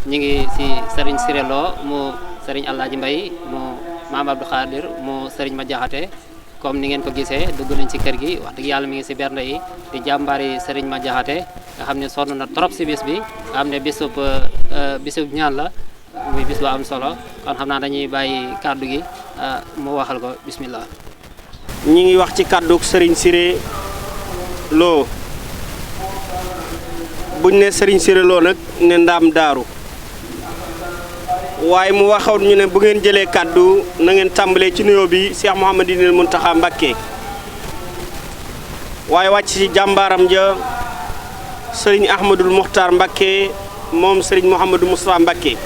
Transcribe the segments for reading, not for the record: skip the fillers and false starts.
ñi ngi si Serigne Siré Lo mu Serigne Alaaji Mbay mu Maam Abdou Khadir mu Serigne Ma Jaxate comme ni ngeen ko gisee dugg nañ ci kër gi wax dëgg yàlla mi ngi si bernde yi di jàmbaari Serigne Ma Jaxate nga xam ne sonn na trop si bis bi nga xam ne bisub ñaan la muy bis bu am solo kon xam naa dañuy bàyyi kàddu gi mu waxal ko bismillah. ñi ngi wax ci kàddug Serigne Siré Lo buñ ne Serigne Siré Lo nag ne ndaam daaru waaye mu waxoon ñu ne bu ngeen jëlee kàddu na ngeen tàmbalee ci nuyoo bi Cheikh Mouhamadinil Mountakha Mbacké waaye wàcc ci jàmbaaram ja Serigne Ahmadul Muxtaar Mbacké moom Serigne Mouhamadou Moustapha Mbacké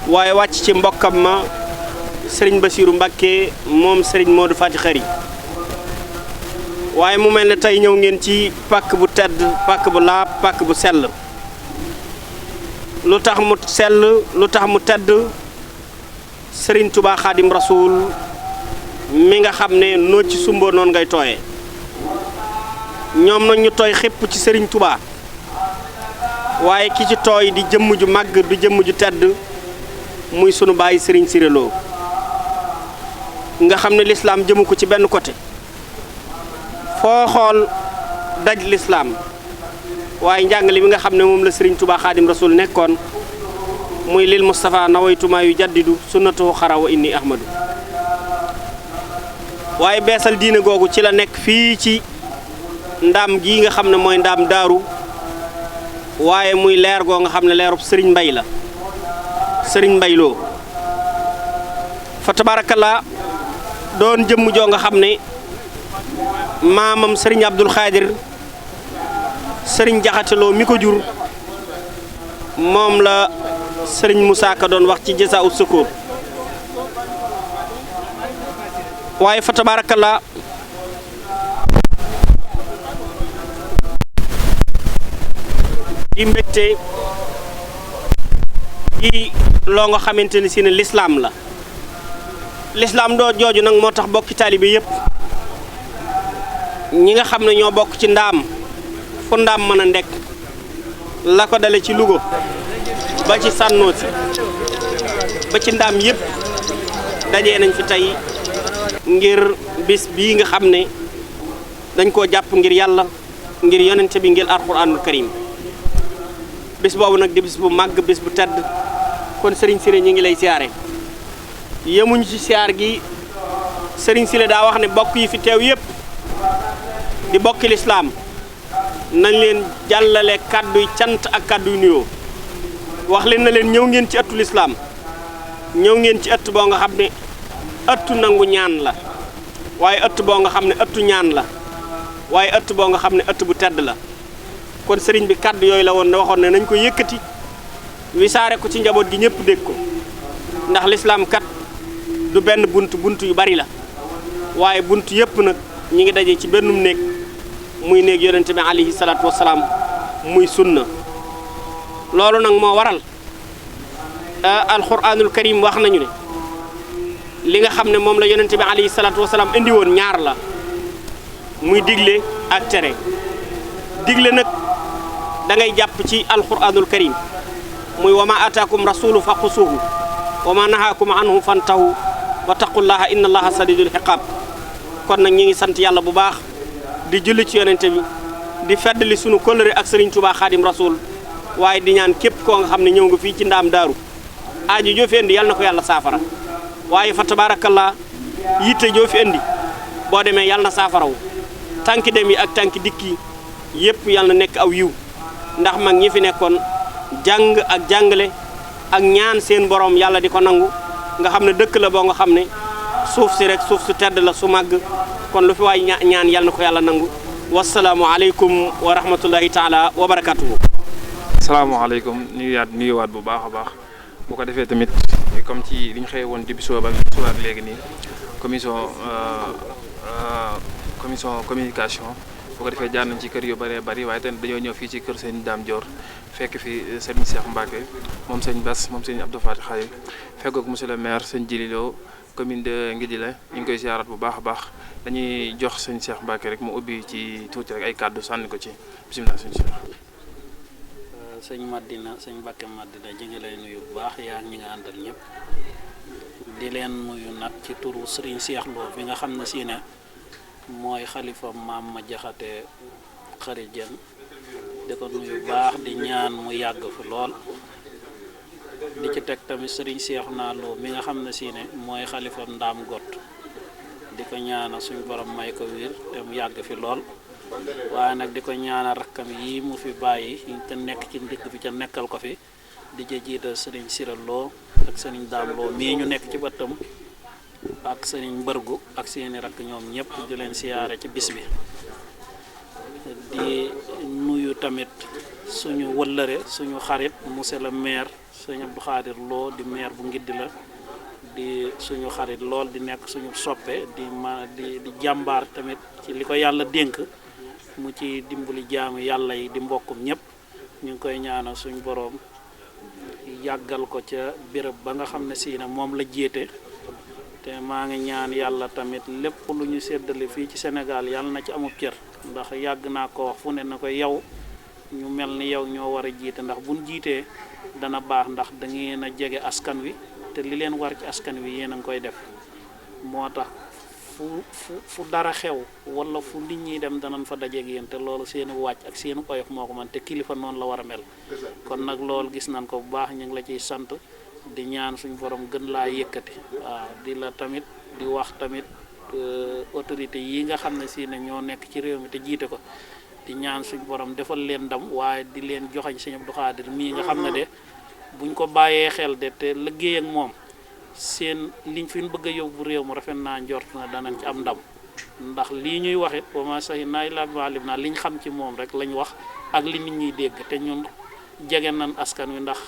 waaye wàcc ci mbokkam ma Serigne Bassirou Mbacké moom Serigne Modou Fati Khari waaye mu mel ne tey ñëw ngeen ci pàkk bu tedd pàkk bu laab pàkk bu sell lu tax mu sell lu tax mu tedd Serigne Touba Khadim Rasoul mi nga xam ne noo ci sumboo noonu ngay tooyee ñoom nag ñu tooy xépp ci Serigne Touba waaye ki ci tooy di jëmm ju màgg di jëmm ju tedd muy sunu bàyyi Serigne Siré Lo nga xam ne l'islam jëmu ko ci benn côté foo xool daj l'islam waaye njàngale mi nga xam ne moom la Serigne Touba Khadim Rasoul nekkoon muy lil Moustapha nawaytuma yu jaddidu sunnatuhu xara wa inni ahmadu waaye beesal diine googu ci la nekk fii ci ndaam gii nga xam ne mooy ndaam daaru waaye muy leer goo nga xam ne leerub Serigne Mbay la Serigne Mbay Lo fa tabarakallah doon jëmm joo nga xam ne maamam Serigne Abdul Khadir Serigne Jaxate Lo mi ko jur moom la Serigne Moussa Ka doon wax ci Jazaa'u Sukuur waaye fa tabarakallah di mbégte di loo nga xamante ni si ne l'islam la l'islam doo jooju nag moo tax bokki taalibe yépp ñi nga xam ne ñoo bokk ci ndaam fu ndaam mën a ndekk la ko dale ci Louga ba ci Sànnoosi ba ci ndaam yépp dajee nañ fi tey ngir bis bii nga xam ne dañ koo jàpp ngir yàlla ngir yonente bi ngir alxuraanul karim bis boobu nag di bis bu màgg bis bu tedd kon Serigne Siré ñi ngi lay siyaare yemuñu ci siyaar gi Serigne Siré daa wax ne bokk yi fi teew yépp di bokki lislaam nañ leen jàllale kàdduy cant ak kàdduy nuyoo wax leen na leen ñëw ngeen ci ëttu lislaam ñëw ngeen ci ëtt boo nga xam ne ëttu nangu ñaan la waaye ëtt boo nga xam ne ëttu ñaan la waaye ëtt boo nga xam ne ëtt bu tedd la kon sëriñ bi kàddu yooyu la woon ne waxoon ne nañ ko yëkkati wisaare ko ci njaboot gi ñëpp dégg ko ndax lislaam kat du benn bunt yu bari la waaye bunt yëpp nag ñi ngi daje ci bennum néeg muy néeg yonente bi alayhi salaatu wasalaam muy sunna loolu nag moo waral alquranul karim wax nañu ne li nga xam ne moom la yonente bi alayhi salaatu wasalaam indi woon ñaar la muy digle ak tere digle nag da ngay jàpp ci alquranul karim muy wa ma ataakum rasulu fa xusuuhu wa ma nahaakum anhu fantahu wa taqullaha inna allaha sadidul xiqaab kon nag ñi ngi sant yàlla bu baax di julli ci yonente bi di feddali sunu kóllëre ak Serigne Touba Khadim Rasoul waaye di ñaan képp koo nga xam ne ñëw nga fii ci ndaam daaru aaju joo fi indi yàlla na ko yàlla saafara waaye fa tabarakallah yitte joo fi indi boo demee yàlla na saafarawu tànki dem yi ak tànki dikk yi yépp yàlla na nekk aw yiw ndax mag ñi fi nekkoon jàng ak jàngale ak ñaan seen borom yàlla di ko nangu nga xam ne dëkk la boo nga xam ne suuf si rek suuf su tedd la su màgg kon lu fi waay ñaan yàlla na ko yàlla nangu wasalaamu aleykum wa rahmatullahi taala wa barakatuhu. asalaamaaleykum nuyuwaat bu baax a baax bu ko defee tamit comme ci li ñu xëy woon depuis suba ak léegi nii commission communication bu ko defee jaar nañ ci kër yu bëree bëri waaye tamit dañoo ñëw fii ci kër sëñ Dame Dior fekk fi sëñ Cheikh Mbacké moom sëñ Bass moom sëñ Abdou Fati Khari fekk ak monsieur le maire sëñ Djili Lo commune de Nguidjilé ñu ngi koy ziarat bu baax a baax dañuy jox sëñ Cheikh Mbacké rek mu ubbi ci tuuti rek ay kàddu sànni ko ci bisimilah sëñ Cheikh. sëñ Madina sëñ Mbàkke Madina ji ngi lay nuyu bu baax yaa ñi nga àndal ñëpp di leen nuyu nag ci turu Serigne Cheikh Lo bi nga xam ne si ne mooy xalifa maam ma jaxate xari jën di ko nuyu baax di ñaan mu yàgg fi lool di ci teg tamit Serigne Cheikh Lo mi nga xam ne si ne mooy xalifa ndaam got di ko ñaanal suñu borom may ko wér te mu yàgg fi lool waaye nag di ko ñaanal rakkam yi mu fi bàyyi te nekk ci ndigg bi ca nekkal ko fi di ca jiital Serigne Sira Lo ak Serigne Dame Lo mii ñu nekk ci bëttam ak Serigne Mbërgu ak seeni rakk ñoom ñëpp di leen siyaare ci bis bi di nuyu tamit suñu wëllëre suñu xarit monsieur le maire Serigne Abdou Khadir Lo di maire bu Ngiddi la di suñu xarit lool di nekk suñu soppe di jàmbaar tamit ci li ko yàlla dénk mu ci dimbali jaamu yàlla yi di mbokkum ñëpp ñu ngi koy ñaanal suñu boroom yàggal ko ca béréb ba nga xam ne si na moom la jiite te maa ngi ñaan yàlla tamit lépp lu ñu séddale fii ci Sénégal yàlla na ci amub cër ndax yàgg naa ko wax fu ne na ko yow ñu mel ni yow ñoo war a jiite ndax buñ jiitee dana baax ndax da ngeen a jege askan wi te li leen war ci askan wi yéen a ngi koy def moo tax fu dara xew wala fu nit ñi dem danañ fa dajeeg yéen te loolu seeni wàcc ak seeni oyof moo ko man te kilifa noonu la war a mel kon nag loolu gis nañ ko bu baax ñu ngi la ciy sant di ñaan suñu borom gën laa yëkkati waaw di la tamit di wax tamit autorité yi nga xam ne si ne ñoo nekk ci réew mi te jiite ko di ñaan suñu borom defal leen ndam waaye di leen joxañ Sëñ Abdou Khadir mii nga xam ne de buñ ko bàyyee xel de te liggéey ak moom seen liñ fi ñu bëgg a yóbbu réew mu rafet naa njort na danañ ci am ndam ndax lii ñuy wax it ba ma sax naay la maalim naa liñ xam ci moom rek lañ wax ak li nit ñuy dégg te ñun jege nañ askan wi ndax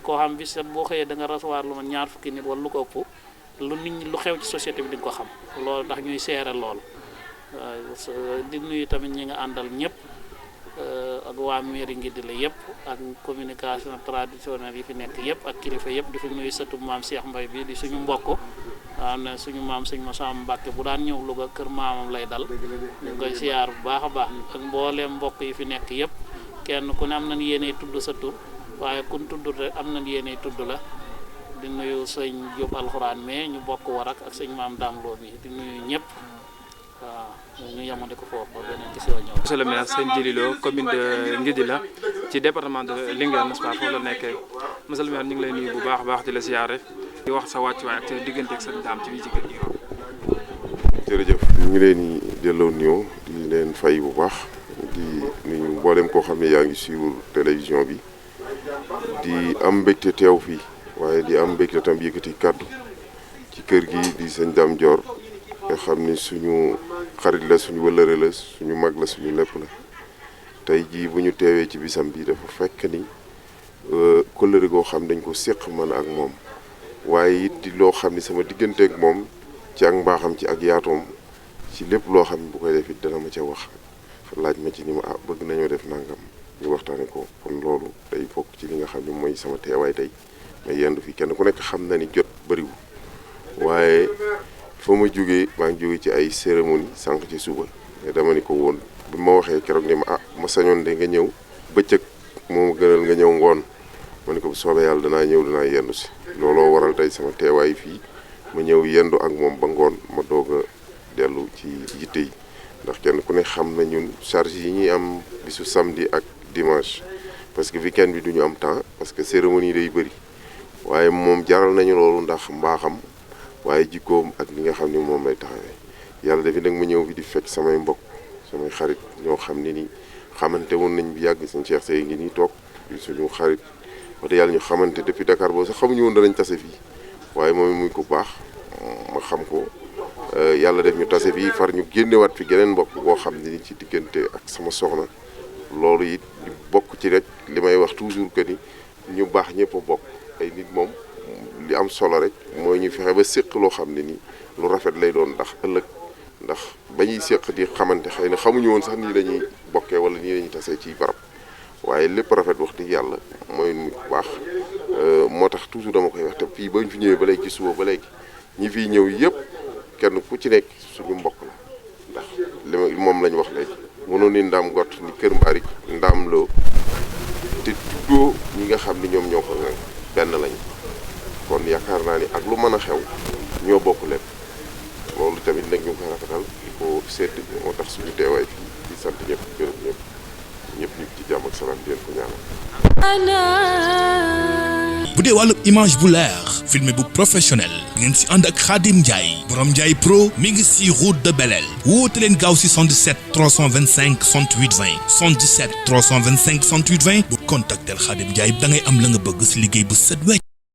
koo xam bi set boo xëyee da nga recevoir lu ma 20 fukki nit wala lu ko ëpp lu nit ñi lu xew ci société bi di nga ko xam loolu tax ñuy seere lool di nuyu tamit ñi nga àndal ñëpp ak waa mairie Ngiddi la yëpp ak communication traditionnelle yi fi nekk yëpp ak kilifa yëpp di fi nuyu sëtu maam Cheikh Mbaye bi di suñu mbokk am na suñu maam sëñ Massamba Mbacke bu daan ñëw Louga kër maamam lay dal ñu ngi koy siyaar bu baax a baax ak mbooleem mbokk yi fi nekk yëpp kenn ku ne am nañ yéenee tudd sa tur waaye kun tudd rek am nañ yéenee tudd la di nuyu sëñ Diop alxuraan mais ñu bokk warak ak sëñ maam Dame Lo mi di nuyu ñëpp waaw ñu yamante ko foofu beneen question ñëw. Monsieur le maire sëñ Djily Lo commune de Ngiddi la ci département de Linguère n'est-ce pas foofu la nekkee monsieur le maire ñu ngi lay nuyu bu baax a baax di la siyaare di wax sa wàccuwaay ak sa diggante ak sa daam ci biir ci kër gi. jërëjëf ñu ngi leen di delloo nuyoo di leen fay bu baax di nuyu mboolem koo xam ne yaa ngi suivre télévision bi di am mbégte teew fii waaye di am mbégte tam yëkkati kàddu ci kër gi di sëñ Dame Dior nga xam ni suñu xarit la suñu wëllëre la suñu mag la suñu lépp la tey jii bu ñu teewee ci bisam bi dafa fekk ni kóllëre goo xam dañ ko séq man ak moom waaye it di loo xam ni sama digganteeg moom ci ak mbaaxam ci ak yaatoom ci lépp loo xam ne bu koy def it dana ma ca wax laaj ma ci ni ma bëgg nañoo def nangam ñu waxtaane ko kon loolu day bokk ci li nga xam ne mooy sama teewaay tey mais yendu fi kenn ku nekk xam na ni jot bëriwul waaye fa ma jógee maa ngi jógee ci ay cérémonie sànq ci suba mais dama ni ko woon bi ma waxee keroog ni ma ma sañoon de nga ñëw bëccëg moo ma gënal nga ñëw ngoon ma ni ko bu soobee yàlla danaa ñëw danaa yendu si looloo waral tey sama teewaay fii ma ñëw yendu ak moom ba ngoon ma doog a dellu ci yitte yi ndax kenn ku ne xam na ñun charge yi ñuy am bisu samedi ak dimanche parce que weekend bi duñu am temps parce que cérémonie day bëri waaye moom jaral nañu loolu ndax mbaaxam waaye jikkoom ak li nga xam ne moom lay taxawee yàlla defi nag ma ñëw fi di fekk samay mbokk samay xarit ñoo xam ne ni xamante woon nañ bi yàgg suñu Cheikh Seye ngi nii toog di suñu xarit wax dëgg yàlla ñu xamante depuis Dakar boobu sax xamuñu woon danañ tase fii waaye moom muy ko baax ma xam ko yàlla def ñu tase fii far ñu génnewaat fi geneen mbokk boo xam ne ni ci diggante ak sama soxna loolu it di bokk ci rek li may wax toujours que ni ñu baax ñëpp a bokk ay nit moom li am solo rek mooy ñu fexe ba séq loo xam ne ni lu rafet lay doon ndax ëllëg ndax ba ñuy séq di xamante xëy na xamuñu woon sax nii lañuy bokkee wala nii lañuy tasee ci barab waaye lépp rafet wax dëgg yàlla mooy nit ku baax moo tax toujours dama koy wax te fii ba ñu fi ñëwee ba léegi ci suba ba léegi ñi fiy ñëw yëpp kenn ku ci nekk suñu mbokk la ndax moom lañ wax léegi mënoon ni ndaam gott ni kër mbaarik ndaam loo te surtout ñi nga xam ni ñoom ñoo ko ŋànk benn lañ kon yaakaar naa ni ak lu mën a xew ñoo bokk lépp loolu tamit nag ñu ngi koy rafetal di ko sedd moo tax suñu teewaay fii di sant ñëpp gërëm ñëpp ñu ci jàmm ak salaam di leen ko ñaanal. bu dee wàllu image bu leer filmé bu professionnel ngeen si ànd ak Khadim Ndiaye borom Ndiaye Pro mi ngi si route de Belel woote leen gaaw si 77 325 68 20 77 325 68 20 bu contactel Khadim Ndiaye da ngay am la nga bëgg si liggéey bu set wecc